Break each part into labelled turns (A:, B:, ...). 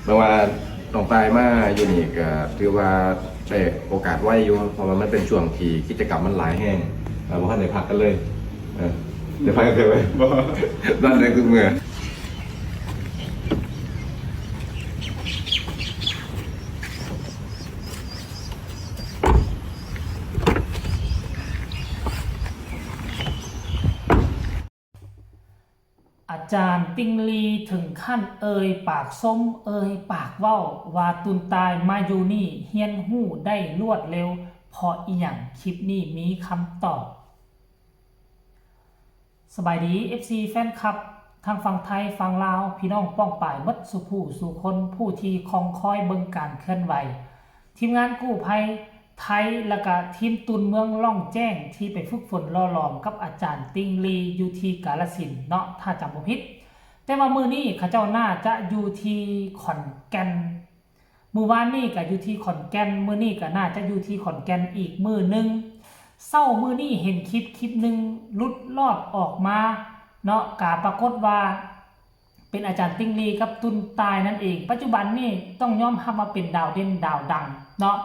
A: แม้ว่าน้องตายมาอยู่นี่ก็ถือว่าได้โอกาสไว้อยู่เพราะว่ามันเป็นช่วงที่กิจกรรมมันหลายแห้งเพราะท่านได้พักกันเลยเดี๋ยวพักกันเถอะไว้นั่นเลยคือเมื่อ
B: อาจารย์ติงลีถึงขั้นปากส้มปากเว้าว่าตุนตายมาอยู่นี่เฮียนหู้ได้รวดเร็วพออีหยังคลิปนี้มีคำตอบสบายดี FC แฟนคลับทางฝั่งไทยฝั่งลาวพี่น้องป้องป่ายมัดสุผู้สู่คนผู้ที่คองคอยเบิ่งการเคลื่อนไหวทีมงานกู้ภัยไทยและก็ทีมตุนเมืองล่องแจ้งที่ไปฝึกฝนล่อหลอมกับอาจารย์ติงลีอยู่ที่กาฬสินธุ์เนาะถ้าจำบ่ผิดแต่ว่ามื้อนี้เขาเจ้าน่าจะอยู่ที่ขอนแก่นมื้อวานนี้ก็อยู่ที่ขอนแก่นมื้อนี้ก็น่าจะอยู่ที่ขอนแก่นอีกมื้อนึงเช้ามื้อนี้เห็นคลิปนึงหลุดลอดออกมาเนาะก็ปรากฏว่าเป็นอาจารย์ติงลีกับตุนตายนั่นเองปัจจุบันนี้ต้องยอมรับว่าเป็นดาวเด่นดาวดังเนาะ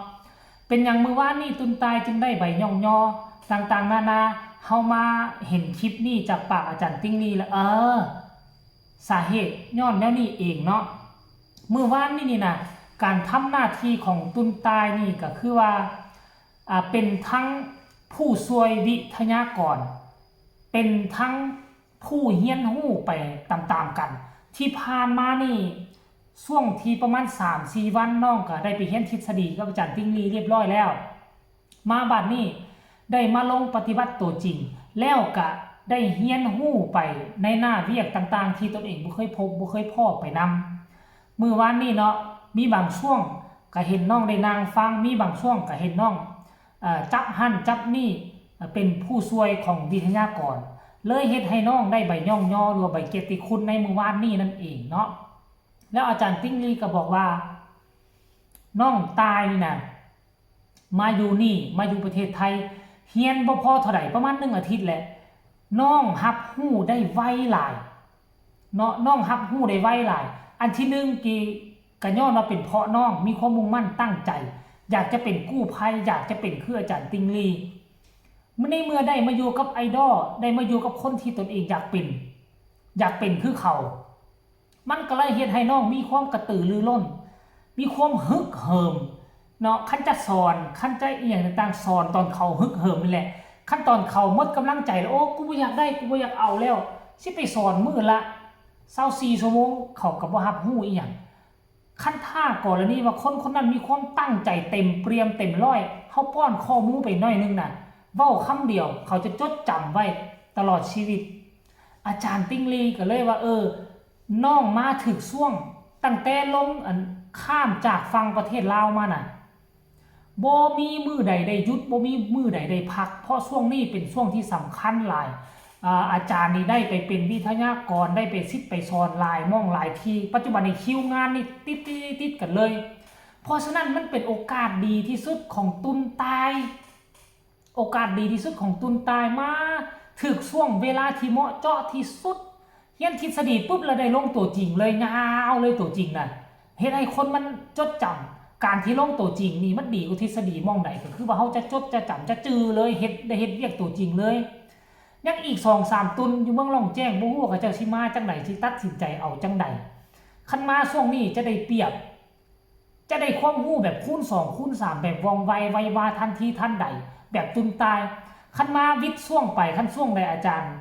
B: เป็นอย่างมือว่านี่ตุนตายจึงได้ใบย่องยอต่างๆนานาเฮามาเห็นคลิปนี้จากปากอาจารย์ติงลีแล้วสาเหตุย้อนแนวนี้เองเนาะมือว่านนี่นะการทำหน้าที่ของตุนตายนี่ก็คือว่าเป็นทั้งผู้ช่วยวิทยากรเป็นทั้งผู้เฮียนหู้ไปตามๆกันที่ผ่านมานี่ช่วงที่ประมาณ 3-4 วันน้องก็ได้ไปเรียนทฤษฎีกับอาจารย์ติงลีเรียบร้อยแล้วมาบัดนี้ได้มาลงปฏิบัติตัวจริงแล้วก็ได้เรียนรู้ไปในหน้าเวียกต่างๆที่ตนเองบ่เคยพบบ่เคยพ้อไปนำมื้อวานนี้เนาะมีบางช่วงก็เห็นน้องได้นางฟังมีบางช่วงก็เห็นน้องจับหั่นจับนี่เป็นผู้ช่วยของวิทยากรเลยเฮ็ดให้น้องได้ใบย่องย่อหรือใบเกียรติคุณในมื้อวานนี้นั่นเองเนาะแล้วอาจารย์ติงลีก็บอกว่าน้องตายนี่นะมาอยู่นี่มาอยู่ประเทศไทยเฮียนบ่พอเท่าไหร่ประมาณ1 อาทิตย์แหละน้องรับรู้ได้ไวหลายเนาะน้องรับรู้ได้ไวหลายอันที่1ก็ย้อนว่าเป็นเพราะน้องมีความมุ่งมั่นตั้งใจอยากจะเป็นกู้ภัยอยากจะเป็นคืออาจารย์ติงลีเมื่อได้มาอยู่กับไอดอลได้มาอยู่กับคนที่ตนเองอยากเป็นคือเขามันก็เลยเฮ็ดให้น้องมีความกระตือรือร้นมีความฮึกเหิมเนาะคันจะสอนคันจะอีหยังต่างๆสอนตอนเขาฮึกเหิมนี่แหละขั้นตอนเขาหมดกำลังใจแล้วโอ้กูบ่อยากได้กูบ่อยากเอาแล้วสิไปสอนมื้อละ24 ชั่วโมงเขาก็บ่รับรู้อีหยังคันท่ากรณีว่าคนนั้นมีความตั้งใจเต็มเปี่ยมเต็มร้อยเฮาป้อนข้อมูลไปหน่อยนึงน่ะเว้าคำเดียวเขาจะจดจำไว้ตลอดชีวิตอาจารย์ติงลีก็เลยว่าน้องมาถึกช่วงตั้งแต่ลงข้ามจากฝั่งประเทศลาวมาน่ะบ่มีมือใดได้หยุดบ่มีมือใดได้พักเพราะช่วงนี้เป็นช่วงที่สำคัญหลายอาจารย์นี่ได้ไปเป็นวิทยากรได้ไปซิดไปสอนหลายม่องหลายที่ปัจจุบันในคิวงานนี่ติดกันเลยเพราะฉะนั้นมันเป็นโอกาสดีที่สุดของตุนตายโอกาสดีที่สุดของตุนตายมาถึกช่วงเวลาที่เหมาะเจาะที่สุดเรียนทฤษฎีปุ๊บแล้วได้ลงตัวจริงเลยยาวเลยตัวจริงน่ะเฮ็ดให้คนมันจดจำการที่ลงตัวจริงนี่มันดีกว่าทฤษฎีมองใดก็คือว่าเขาจะจดจะจำจะจือเลยเฮ็ดเรียกตัวจริงเลยยังอีก 2-3 ตุนอยู่เมืองล่องแจ้งบ่ฮู้ว่าเขาเจ้าสิมาจังได๋สิตัดสินใจเอาจังได๋คันมาช่วงนี้จะได้เปรียบจะได้ความรู้แบบคูณ2คูณ3แบบว่องไวไววาทันทีทันใดแบบตุนตายคันมาวิทย์ช่วงไปคันช่วงใดอาจารย์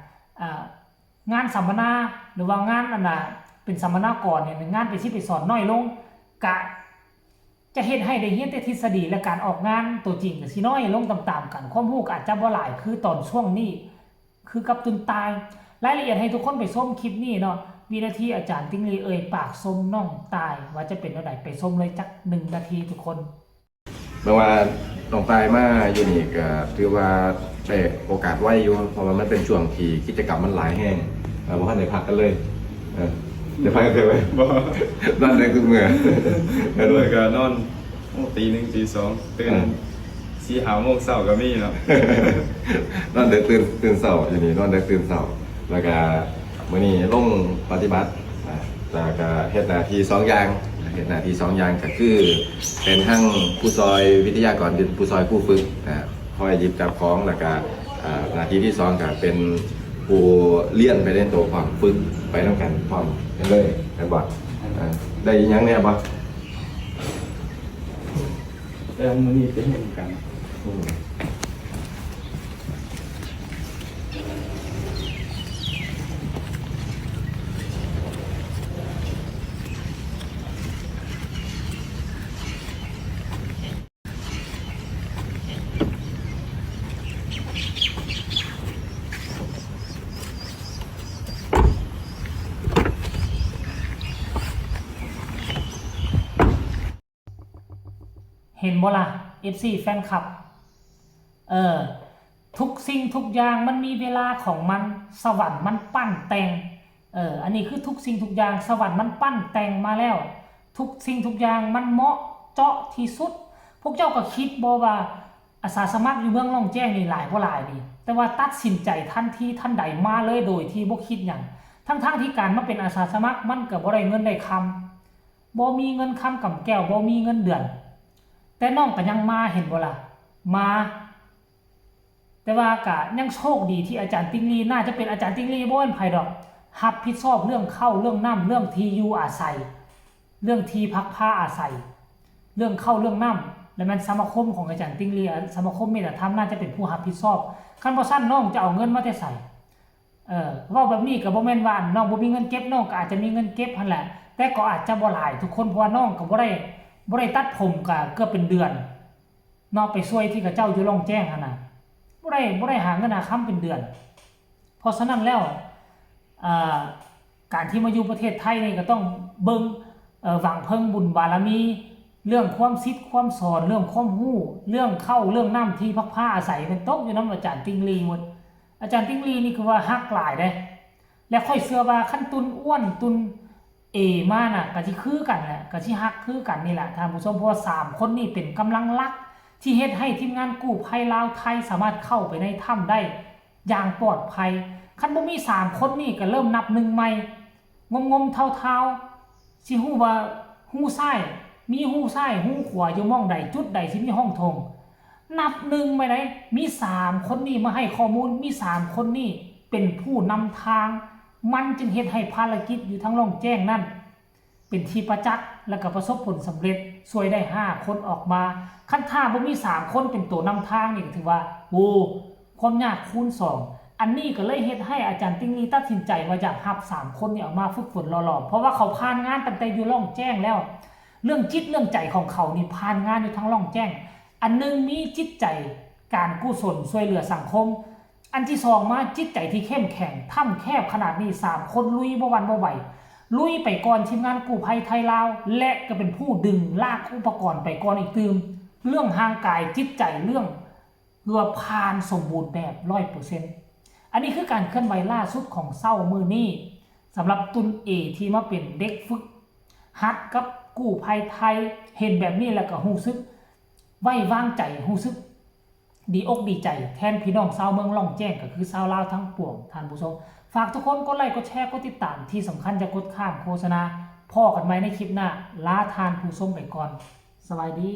B: งานสัมมนาหรือว่างานเป็นสัมมนากรเนี่ยงานไปที่ไปสอนน้อยลงกะจะเฮ็ดให้ได้เรียนแต่ทฤษฎีและการออกงานตัวจริงก็สิน้อยลงตามๆกันความรู้ก็อาจจะบ่หลายคือตอนช่วงนี้คือกับตุนตายรายละเอียดให้ทุกคนไปชมคลิปนี้เนาะวินาทีอาจารย์ติงลีปากส้มน้องตายว่าจะเป็นเท่าใดไปชมเลยจัก1 นาทีทุกคน
A: แม้ว่าน้องตายมาอยู่นี่ก็ถือว่าได้โอกาสไว้อยู่เพราะว่ามันเป็นช่วงที่กิจกรรมมันหลายแห้งบ่ทันได้พักกันเลยเดี๋ยวพักกันเถอะไว้นั่นเลยคือเมื่อ
C: ด้วยก็นอนตี 1 ตี 2ตื่น4-5 โมงเช้าก็มีเนาะ
A: นอนได้ตื่นเช้าอยู่นี่นอนได้ตื่นเช้าแล้วก็มื้อนี้ลงปฏิบัติแล้วก็เฮ็ดหน้าที่2 อย่าง เห็นหน้าที่2อย่างก็คือเป็นทั้งผู้ซอยวิทยากรผู้ซอยผู้ฝึกคอยหยิบจับของแล้วก็หน้าที่ที่2ก็เป็นผู้เลี้ยนไปในตัวความฝึกไปนำกันพร้อมกันเลยแม่นบ่ได้หยังแน่บ่
C: แล้วมื้อนี้เป็นเหมือนกัน
B: เห็นบ่ล่ะ FC แฟนคลับทุกสิ่งทุกอย่างมันมีเวลาของมันสวรรค์มันปั้นแต่งอันนี้คือทุกสิ่งทุกอย่างสวรรค์มันปั้นแต่งมาแล้วทุกสิ่งทุกอย่างมันเหมาะเจาะที่สุดพวกเจ้าก็คิดบ่ว่าอาสาสมัครอยู่เมืองล่องแจ้งนี่หลายบ่หลายนี่แต่ว่าตัดสินใจทันทีทันใดมาเลยโดยที่บ่คิดหยังทั้งที่การมาเป็นอาสาสมัครมันก็บ่ได้เงินได้คำบ่มีเงินคำกำแก้วบ่มีเงินเดือนแต่น้องก็ยังมาเห็นบ่ล่ะมาแต่ว่ากะยังโชคดีที่อาจารย์ติงลีน่าจะเป็นอาจารย์ติงลีบ่เป็นไผดอกรับผิดชอบเรื่องเข้าเรื่องน้ำเรื่องที่อยู่อาศัยเรื่องที่พักผ้าอาศัยเรื่องเข้าเรื่องน้ำและมันสมาคมของอาจารย์ติงลีสมาคมเมตธรรมน่าจะเป็นผู้รับผิดชอบคันบ่ซั่นน้องจะเอาเงินมาแต่ไสเว้าแบบนี้ก็บ่แม่นว่าน้องบ่มีเงินเก็บน้องก็อาจจะมีเงินเก็บหั่นแหละแต่ก็อาจจะบ่หลายทุกคนเพราะว่าน้องก็บ่ได้ตัดผมก็เกือบเป็นเดือนนอกไปช่วยที่กับเจ้าอยู่ล่องแจ้งหั่นน่ะบ่ได้หาเงินหาค้ำเป็นเดือนเพราะฉะนั้นแล้วการที่มาอยู่ประเทศไทยนี่ก็ต้องเบิ่งหวังเพิ่งบุญบารมีเรื่องความคิดความสอนเรื่องความรู้เรื่องเข้าเรื่องน้ำที่พักผ้าอาศัยเป็นตกอยู่นำอาจารย์ติงลีหมดอาจารย์ติงลีนี่คือว่าฮักหลายเด้และค่อยเชื่อว่าขั้นตุนอ้วนตุนมาน่ะก็สิคือกันแหละก็สิฮักคือกันนี่แหละท่านผู้ชมเพราะว่า3คนนี้เป็นกำลังหลักที่เฮ็ดให้ทีมงานกู้ภัยลาวไทยสามารถเข้าไปในถ้ำได้อย่างปลอดภัยคันบ่มี3คนนี้ก็เริ่มนับ1ใหม่งมๆเท่าๆสิฮู้ว่าฮู้ซ้ายมีฮู้ซ้ายฮู้ขวาอยู่หม้องใดจุดใดสิมีห้องทงนับ1ไปไหนมี3คนนี้มาให้ข้อมูลมี3คนนี้เป็นผู้นำทางมันจึงเฮ็ดให้ภารกิจอยู่ทั้งล่องแจ้งนั่นเป็นที่ประจักษ์และก็ประสบผลสำเร็จช่วยได้5คนออกมาคันถ้าบ่มี3คนเป็นตัวนำทางนี่ถือว่าโอ้ความยากคูณ2อันนี้ก็เลยเฮ็ดให้อาจารย์ติงลีตัดสินใจว่าอยากรับ3คนนี่ออกมาฝึกฝนหล่อๆเพราะว่าเขาผ่านงานตั้งแต่อยู่ล่องแจ้งแล้วเรื่องจิตเรื่องใจของเขานี่ผ่านงานอยู่ทั้งล่องแจ้งอันนึงมีจิตใจการกุศลช่วยเหลือสังคมอันที่2มาจิตใจที่เข้มแข็งถ้ำแคบขนาดนี้3คนลุยบ่หวั่นบ่ไหวลุยไปก่อนทีมงานกู้ภัยไทยลาวและก็เป็นผู้ดึงลากอุปกรณ์ไปก่อนอีกตื่มเรื่องห่างกายจิตใจเรื่องเพื่อผ่านสมบูรณ์แบบ 100% อันนี้คือการเคลื่อนไหวล่าสุดของเศร้ามือนี้สำหรับตุนที่มาเป็นเด็กฝึกหัดกับกู้ภัยไทยเห็นแบบนี้แล้วก็รู้สึกไว้วางใจรู้สึกดีอกดีใจแทนพี่น้องชาวเมืองล่องแจ้งก็คือชาวลาวทั้งปวงท่านผู้ชมฝากทุกคนกดไลค์กดแชร์กดติดตามที่สำคัญจะกดข้ามโฆษณาพ่อกันไหมในคลิปหน้าลาทานผู้ชมไปก่อนสวัสดี